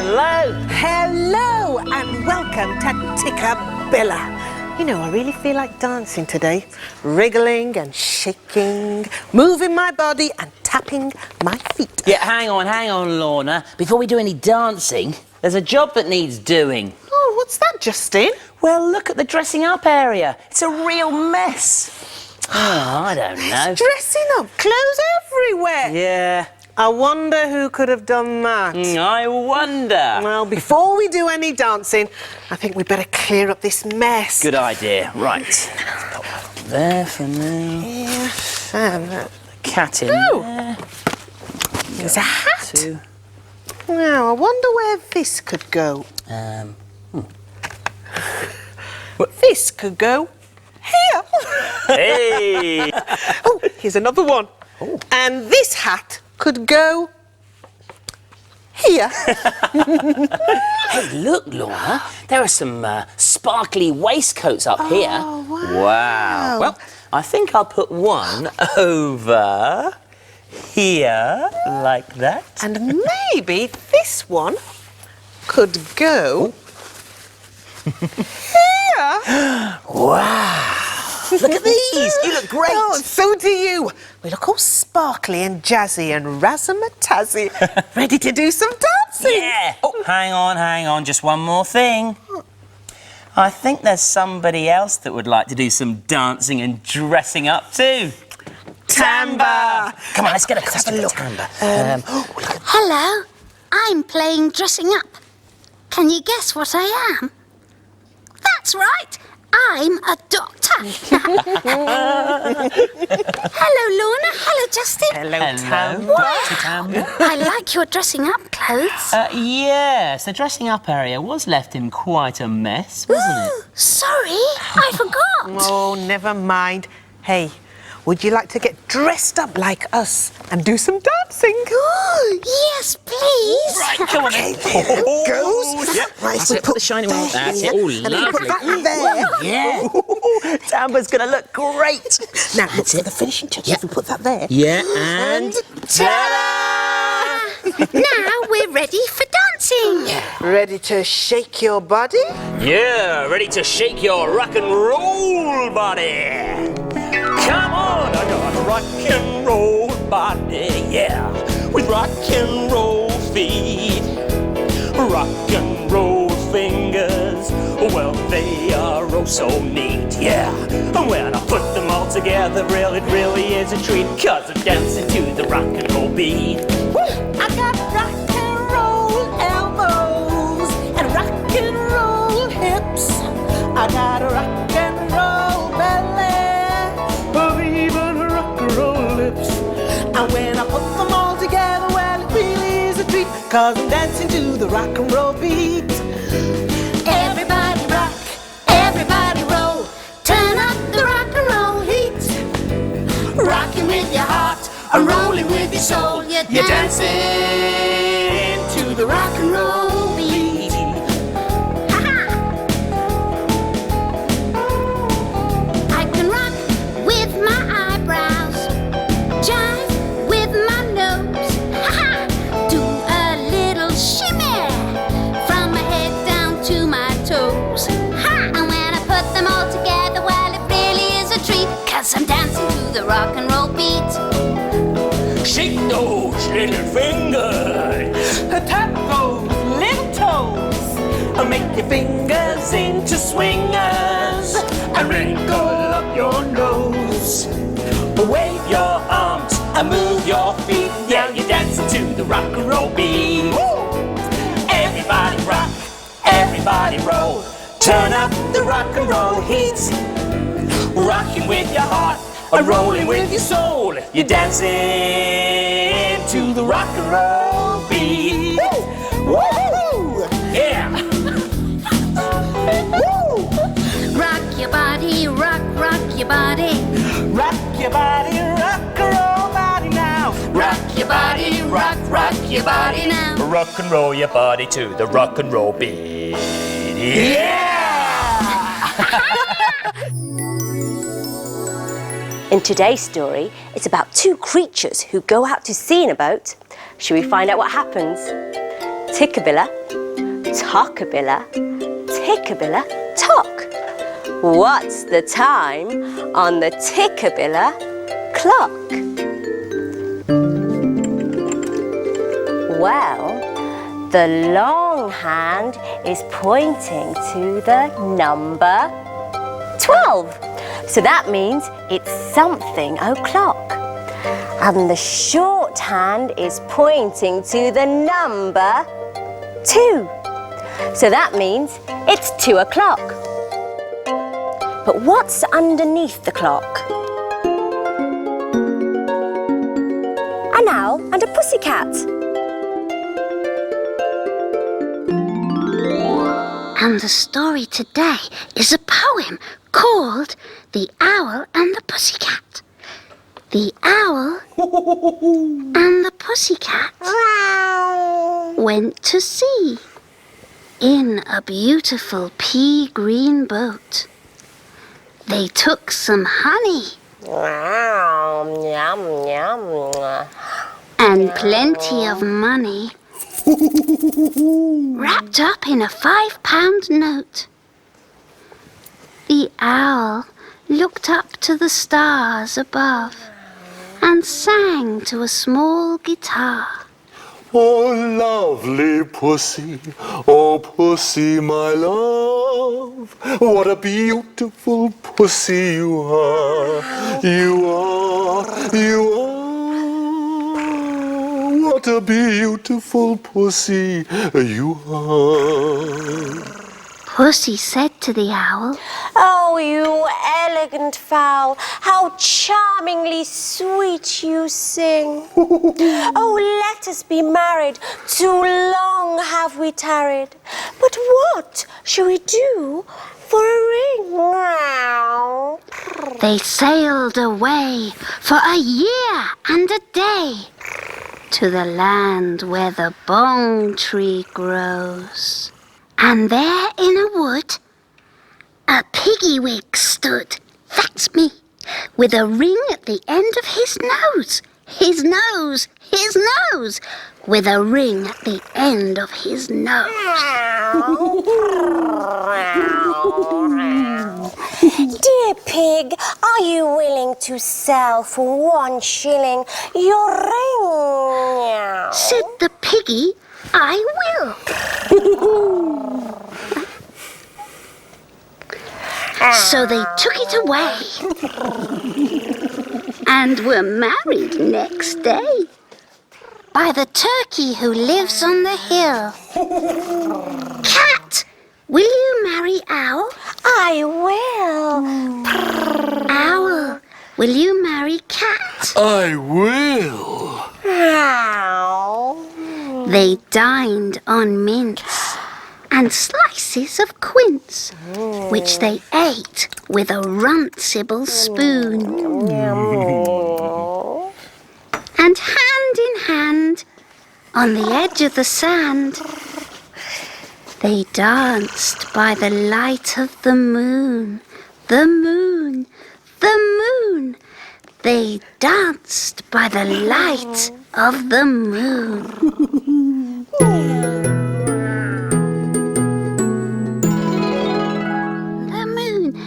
Hello. Hello and welcome to Tikkabilla. You know, I really feel like dancing today. Wriggling and shaking, moving my body and tapping my feet. Yeah, hang on, Lorna. Before we do any dancing, there's a job that needs doing. Oh, what's that, Justin? Well, look at the dressing up area. It's a real mess. Oh, I don't know. Dressing up, clothes everywhere. Yeah. I wonder who could have done that. I wonder. Well, before we do any dancing, I think we better clear up this mess. Good idea. Right. Pop that there for now. Yeah. And The cat in there. there's a hat. Two. Now, I wonder where this could go. This could go here. Hey! Oh, here's another one. Oh. And this hat could go here. Hey, look, Lorna. There are some sparkly waistcoats up here. Wow. Well, I think I'll put one over here, like that. And maybe this one could go here. Wow! Look at these! You look great! Oh, so do you. We look all sparkly and jazzy and razzmatazzy, ready to do some dancing. Yeah! Oh, hang on. Just one more thing. I think there's somebody else that would like to do some dancing and dressing up too. Tamba! Come on, let's get a closer look. Tamba. Hello, I'm playing dressing up. Can you guess what I am? That's right, I'm a doctor. Hello, Lorna. Hello, Justin. Hello, Dr. Tamba. I like your dressing up clothes. Yes, the dressing up area was left in quite a mess, wasn't it? Sorry, I forgot. Oh, never mind. Hey, would you like to get dressed up like us and do some dancing? Yes, please. Right, come on then. There it goes. Yep. Right, That's we it, put the shiny one on. That's it. Oh, and then put lovely. that there. Yeah. Tamba's going to look great. Now, look for the finishing touches. Yep. We put that there. Yeah, and ta-da! Now we're ready for dancing. Ready to shake your body? yeah, ready to shake your rock and roll body. Come on, I got a rock and roll body, yeah, with rock and roll feet, rock and roll fingers. Well, they are oh so neat, yeah. And when I put them all together, well, it really is a treat, 'cause I'm dancing to the rock and roll beat. I got rock and roll elbows and rock and roll hips. I got a rock and roll belly, or even rock and roll lips. And when I put them all together, well, it really is a treat, 'cause I'm dancing to the rock and roll beat. Everybody rock, everybody roll. Turn up the rock and roll heat. Rocking with your heart, and rolling with your soul. You're dancing to the rock and roll beat. I can rock with my eyebrows, jive with my nose, do a little shimmy from my head down to my toes. And when I put them all together, well, it really is a treat, 'cause I'm dancing to the rock and roll beat. Shake those little fingers, Tap those little toes. make your fingers into swingers, and wrinkle up your nose. Wave your arms and move your feet, yeah, you're dancing to the rock and roll beat. Everybody rock, everybody roll, turn up the rock and roll heat. Rocking with your heart, and rolling with your soul, you're dancing to the rock and roll beat. Woo! Yeah! Rock your body, rock your body. Rock your body, rock and roll body now. Rock your body, rock your body now. Rock and roll your body to the rock and roll beat. Yeah! In today's story, it's about two creatures who go out to sea in a boat. Should we find out what happens? Tikkabilla, Tikkabilla, Tikkabilla, Tock. What's the time on the Tikkabilla clock? Well, the long hand is pointing to the number 12. So that means it's something o'clock. And the short hand is pointing to the number 2. So that means it's 2 o'clock. But what's underneath the clock? An owl and a pussycat. And the story today is a poem called The Owl and the Pussycat. The owl and the pussycat went to sea in a beautiful pea-green boat. They took some honey Yum, yum. and plenty of money wrapped up in a 5-pound note. The owl looked up to the stars above and sang to a small guitar. Oh, lovely pussy, oh, pussy, my love, what a beautiful pussy you are, you are, you are, what a beautiful pussy you are. Pussy said to the owl, Oh, you elegant fowl, how charmingly sweet you sing. Oh, let us be married, too long have we tarried. But what shall we do for a ring? They sailed away for a year and a day to the land where the bong tree grows. And there in a wood, a piggywig stood, that's me, with a ring at the end of his nose, his nose, his nose, with a ring at the end of his nose. Dear pig, are you willing to sell for 1 shilling your ring? Said the piggy, I will. So they took it away and were married next day by the turkey who lives on the hill. Cat, will you marry Owl? I will. Owl, will you marry Cat? I will. Ow. They dined on mince and slices of quince, which they ate with a runcible spoon. And hand in hand, on the edge of the sand, they danced by the light of the moon, the moon, the moon. They danced by the light of the moon.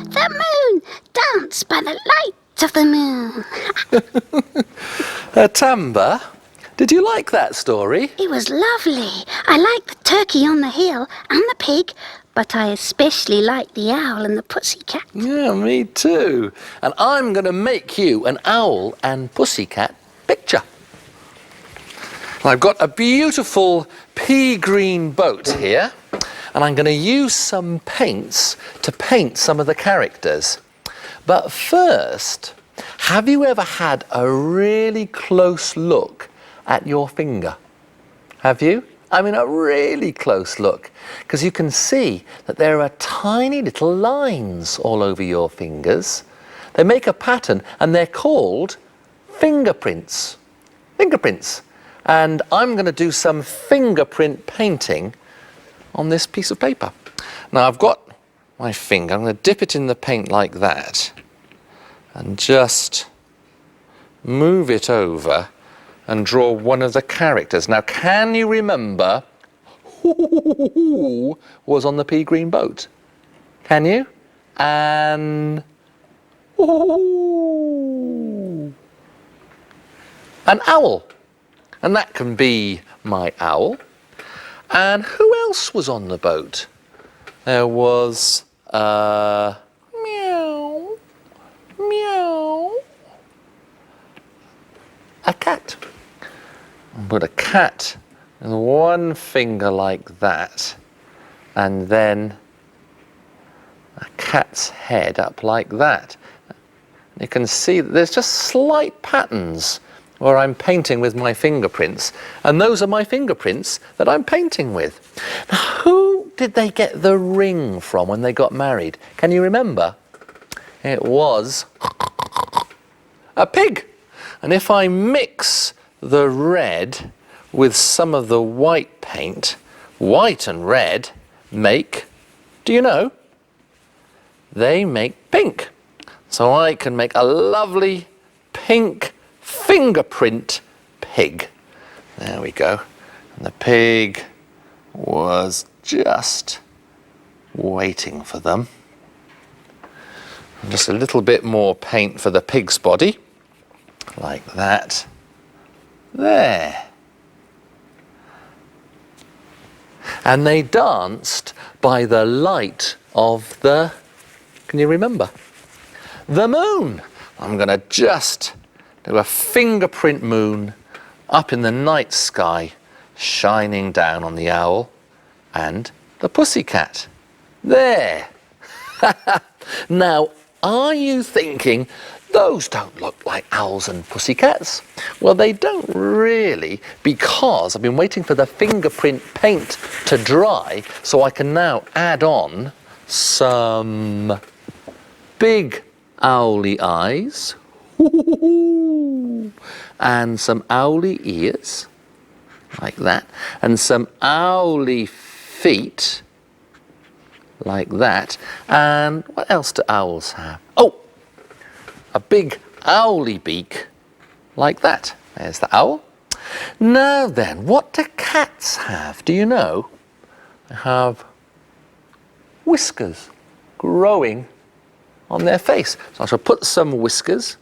The moon, dance by the light of the moon. Tamba, did you like that story? It was lovely. I liked the turkey on the hill and the pig, but I especially liked the owl and the pussycat. Yeah, me too. And I'm going to make you an owl and pussycat picture. I've got a beautiful pea green boat here, and I'm going to use some paints to paint some of the characters. But first, have you ever had a really close look at your finger? Have you? I mean, a really close look, because you can see that there are tiny little lines all over your fingers. They make a pattern and they're called fingerprints. Fingerprints. And I'm going to do some fingerprint painting on this piece of paper. Now I've got my finger, I'm going to dip it in the paint like that and just move it over and draw one of the characters. Now, can you remember who was on the pea green boat? Can you? An owl. And that can be my owl. And who else was on the boat? There was meow, meow, a cat. Put a cat with one finger like that, and then a cat's head up like that. You can see that there's just slight patterns where I'm painting with my fingerprints, and those are my fingerprints that I'm painting with. Now, who did they get the ring from when they got married? Can you remember? It was a pig. And if I mix the red with some of the white paint, white and red make, do you know? They make pink. So I can make a lovely pink fingerprint pig. There we go. And the pig was just waiting for them. And just a little bit more paint for the pig's body, like that. There. And they danced by the light of the, can you remember? The moon. I'm going to just do a fingerprint moon up in the night sky, shining down on the owl and the pussycat. There. Now, are you thinking, those don't look like owls and pussycats? Well, they don't really, because I've been waiting for the fingerprint paint to dry so I can now add on some big owly eyes and some owly ears, like that, and some owly feet, like that. And what else do owls have? Oh, a big owly beak, like that. There's the owl. Now then, what do cats have? Do you know? They have whiskers growing on their face. So I shall put some whiskers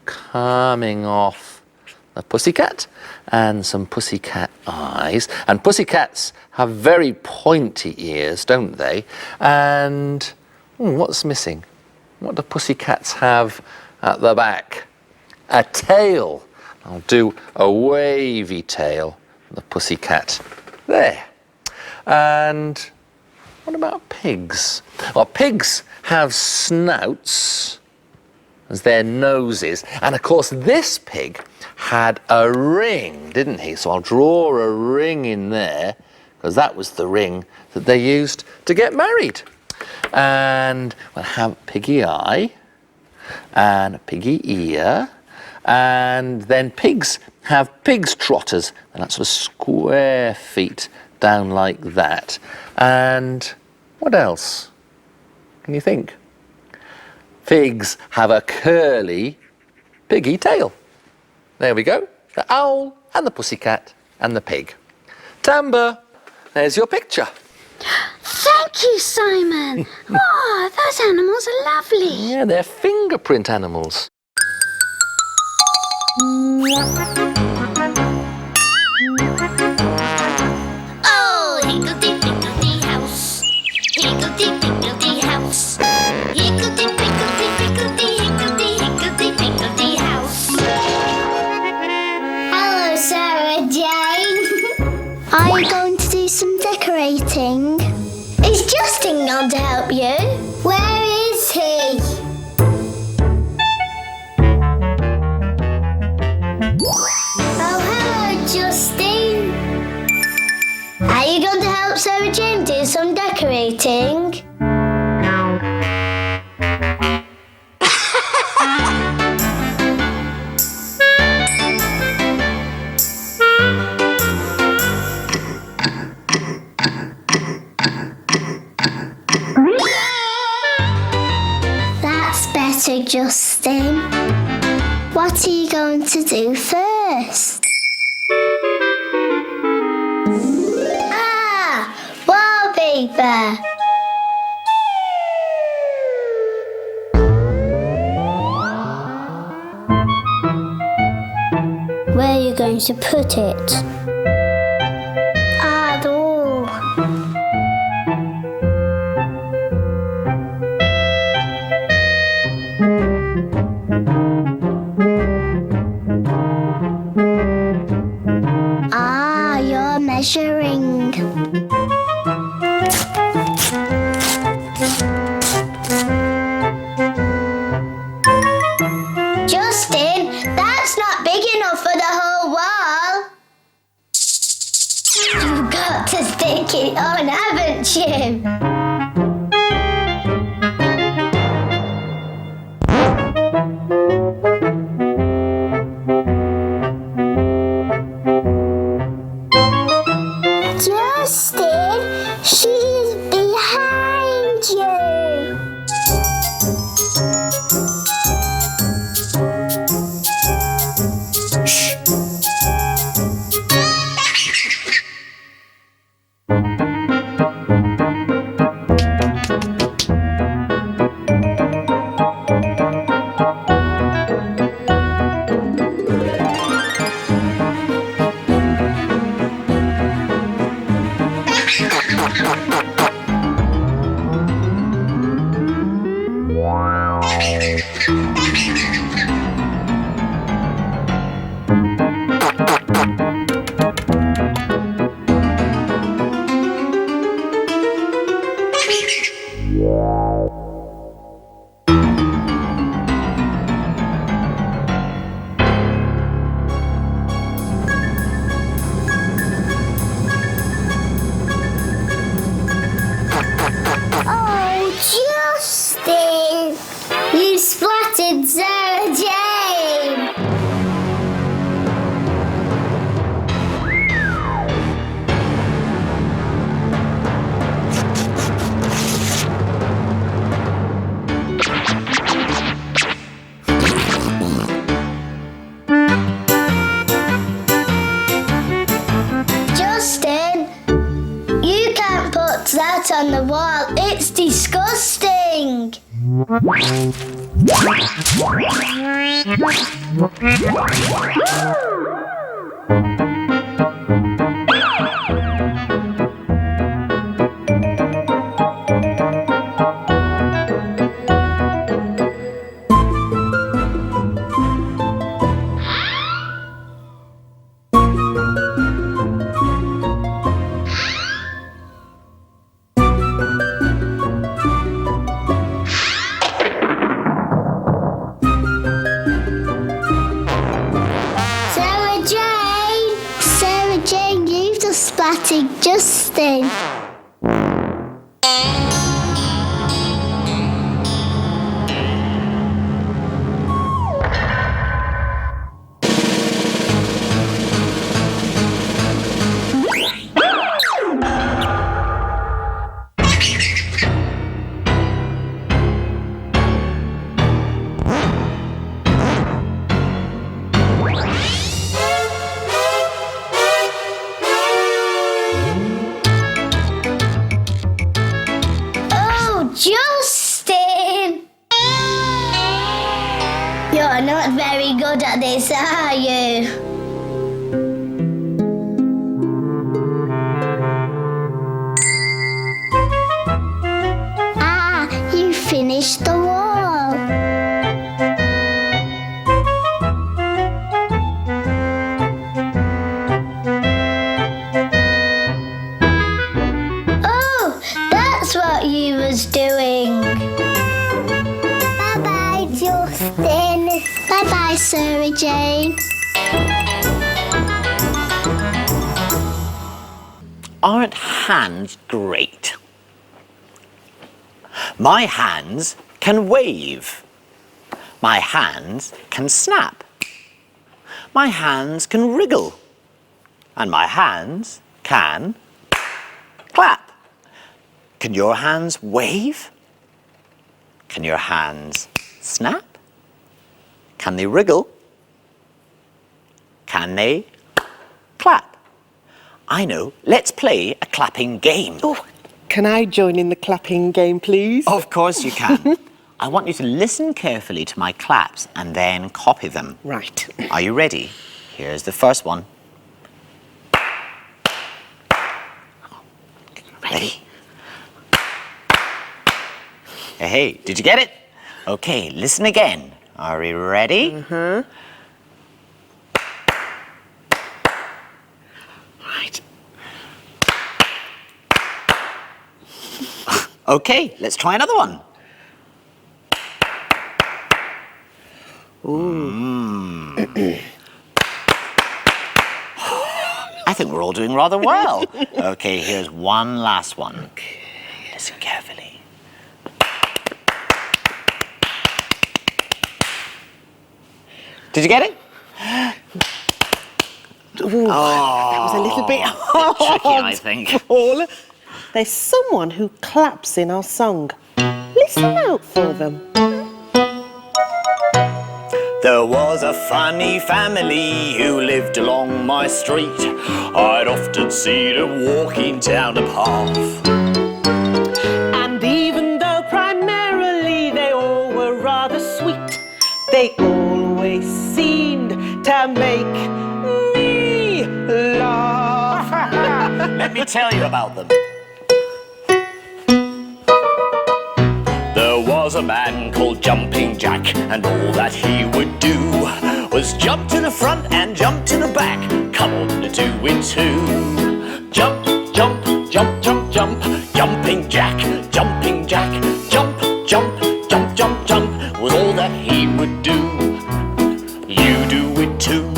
coming off the pussycat and some pussycat eyes. And pussycats have very pointy ears, don't they? And what's missing? What do pussycats have at the back? A tail. I'll do a wavy tail for the pussycat. There. And what about pigs? Well, pigs have snouts as their noses. And of course, this pig had a ring, didn't he? So I'll draw a ring in there, because that was the ring that they used to get married. And we'll have piggy eye and a piggy ear. And then pigs have pig's trotters, and that's sort of square feet down like that. And what else? Can you think? Pigs have a curly piggy tail. There we go. The owl and the pussycat and the pig. Tamba, there's your picture. Thank you, Simon. Oh, those animals are lovely. Yeah, they're fingerprint animals. Oh, higgledy-piggledy house. Higgledy-piggledy house. Higgledy-piggledy-piggledy, higgledy-higgledy-piggledy house. Hello, Sarah Jane. Are you going to do some decorating? Is Justin going to help you? Where is he? Oh, hello, Justin. Are you going to help Sarah Jane do some decorating? That's better, Justin. What are you going to do first? Ah! paper. Where are you going to put it? Ah, the wall. Ah, you're measuring. Justin, that's not big enough for the whole wall. You've got to stick it on, haven't you? Justin, she's behind you. Oh, Justin! You splattered Sarah Jane! Justin, you can't put that on the wall. It's disgusting. Sarah Jane, you've just splattered Justin. Justin! You're not very good at this, are you? Ah, you finished the wall. Oh, that's what you was doing. Bye-bye, Justin. Bye-bye, Sarah Jane. Aren't hands great? My hands can wave. My hands can snap. My hands can wriggle. And my hands can clap. Can your hands wave? Can your hands snap? Can they wriggle? Can they clap? I know. Let's play a clapping game. Oh, Can I join in the clapping game, please? Of course you can. I want you to listen carefully to my claps and then copy them. Right. Are you ready? Here's the first one. Ready? Hey, did you get it? Okay, listen again. Are you ready? Mm-hmm. Right. Okay, let's try another one. I think we're all doing rather well. Okay, here's one last one. Okay. Listen carefully. Did you get it? Ooh, that was a little bit hard. Tricky, I think. Paul. There's someone who claps in our song. Listen out for them. There was a funny family who lived along my street. I'd often see them walking down the path. And even though primarily they all were rather sweet, they always seemed to make me laugh. Let me tell you about them. There was a man called Jumping Jack, and all that he would do was jump to the front and jump to the back. Come on, do it too. Jump, jump, jump, jump, jump. Jumping Jack, Jumping Jack. Jump, jump, jump, jump, jump was all that he would do. You do it too.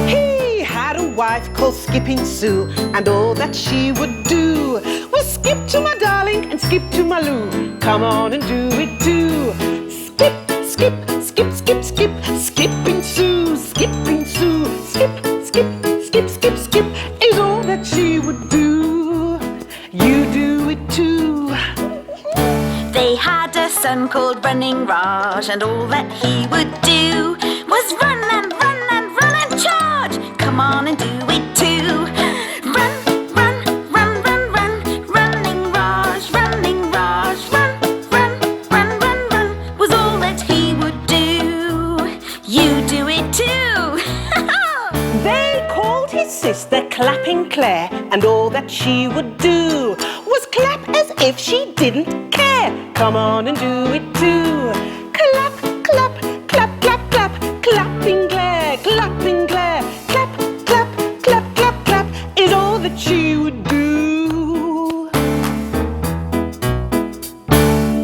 He had a wife called Skipping Sue, and all that she would do was skip to my darling and skip to my Lou. Come on and do it too. Skip, skip, skip, skip, skip. Skipping Sue, Skipping Sue. Skip, skip, skip, skip, skip is all that she would do. You do it too. They had a son called Running Raj, and all that he would do was run and run and run and charge. Come on and do it too. Run, run, run, run, run. Running Raj, Running Raj. Run, run, run, run, run was all that he would do. You do it too. They called his sister Clapping Claire, and all that she would do was clap as if she didn't care. Come on and do it too. Clap, clap, clap, clap, clap. Clapping Claire, Clapping Claire. Clap, clap, clap, clap, clap is all that she would do.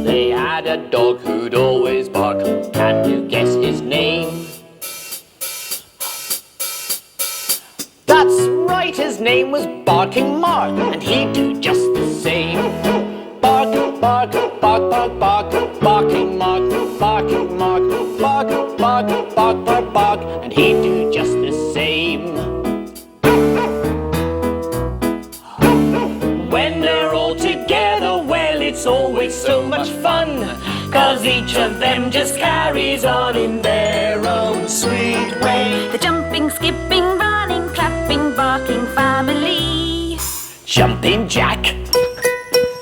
They had a dog who'd always bark. Can you guess his name? That's right, his name was Barking Mark, and he'd do just the same. Bark, bark, bark, bark, bark, Barking Mark, Barking Mark, bark, bark, bark, bark, bark, and he'd do just the same. When they're all together, well, it's always so much fun, 'cause each of them just carries on in their own sweet way. The jumping, skipping, running, clapping, barking family. Jumping Jack,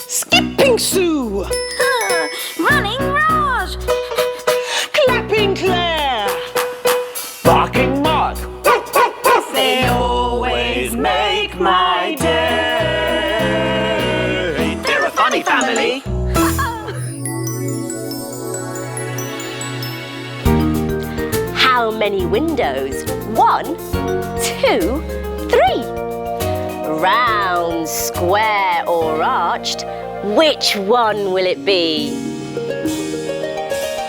Skipping Sue, Running Raj. Clapping Claire. Barking Mark, they always make my day. They're a funny family. How many windows? 1, 2, 3. Round, square or arched, which one will it be?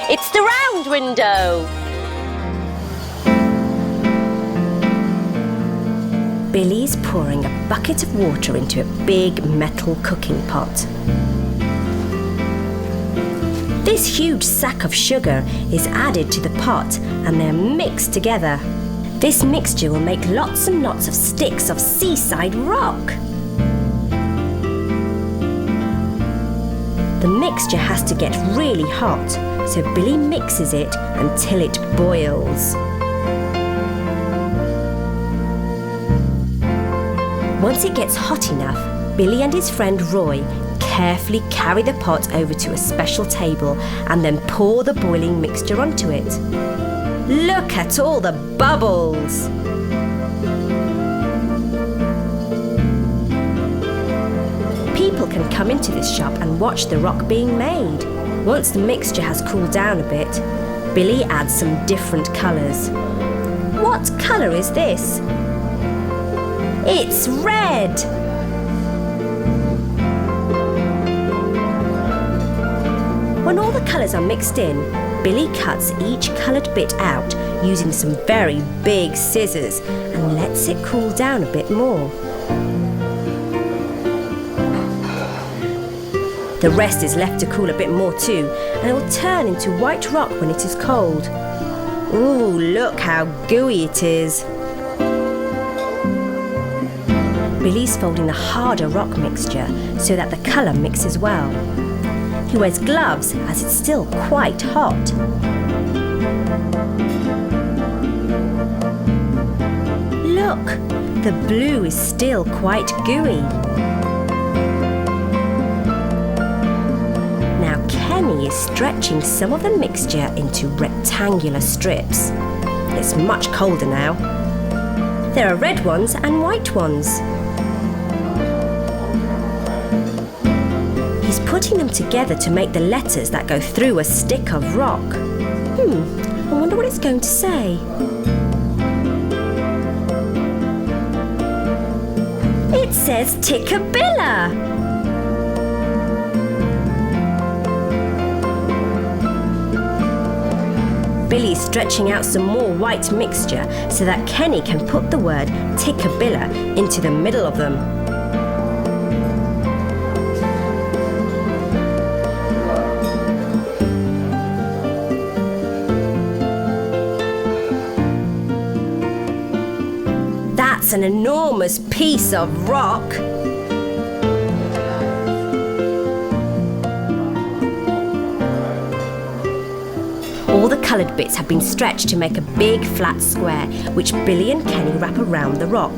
It's the round window. Billy's pouring a bucket of water into a big metal cooking pot. This huge sack of sugar is added to the pot and they're mixed together. This mixture will make lots and lots of sticks of seaside rock. The mixture has to get really hot, so Billy mixes it until it boils. Once it gets hot enough, Billy and his friend Roy carefully carry the pot over to a special table and then pour the boiling mixture onto it. Look at all the bubbles! People can come into this shop and watch the rock being made. Once the mixture has cooled down a bit, Billy adds some different colours. What colour is this? It's red! When all the colours are mixed in, Billy cuts each coloured bit out using some very big scissors and lets it cool down a bit more. The rest is left to cool a bit more too, and it will turn into white rock when it is cold. Ooh, look how gooey it is. Billy's folding the harder rock mixture so that the colour mixes well. He wears gloves as it's still quite hot. Look, the blue is still quite gooey. Now Kenny is stretching some of the mixture into rectangular strips. It's much colder now. There are red ones and white ones. He's putting them together to make the letters that go through a stick of rock. I wonder what it's going to say. It says Tikkabilla! Billy's stretching out some more white mixture so that Kenny can put the word Tikkabilla into the middle of them. That's an enormous piece of rock. All the coloured bits have been stretched to make a big flat square, which Billy and Kenny wrap around the rock.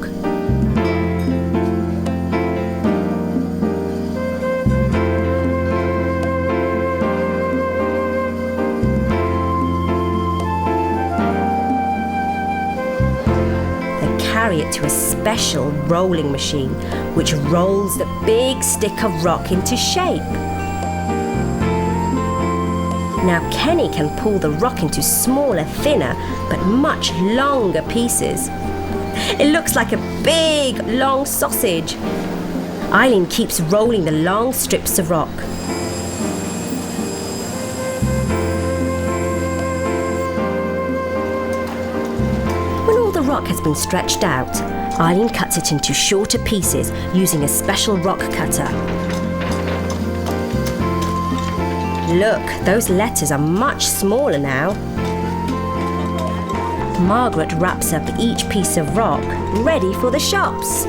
They carry it to a special rolling machine, which rolls the big stick of rock into shape. Now Kenny can pull the rock into smaller, thinner, but much longer pieces. It looks like a big, long sausage. Eileen keeps rolling the long strips of rock. When all the rock has been stretched out, Eileen cuts it into shorter pieces using a special rock cutter. Look, those letters are much smaller now. Margaret wraps up each piece of rock, ready for the shops.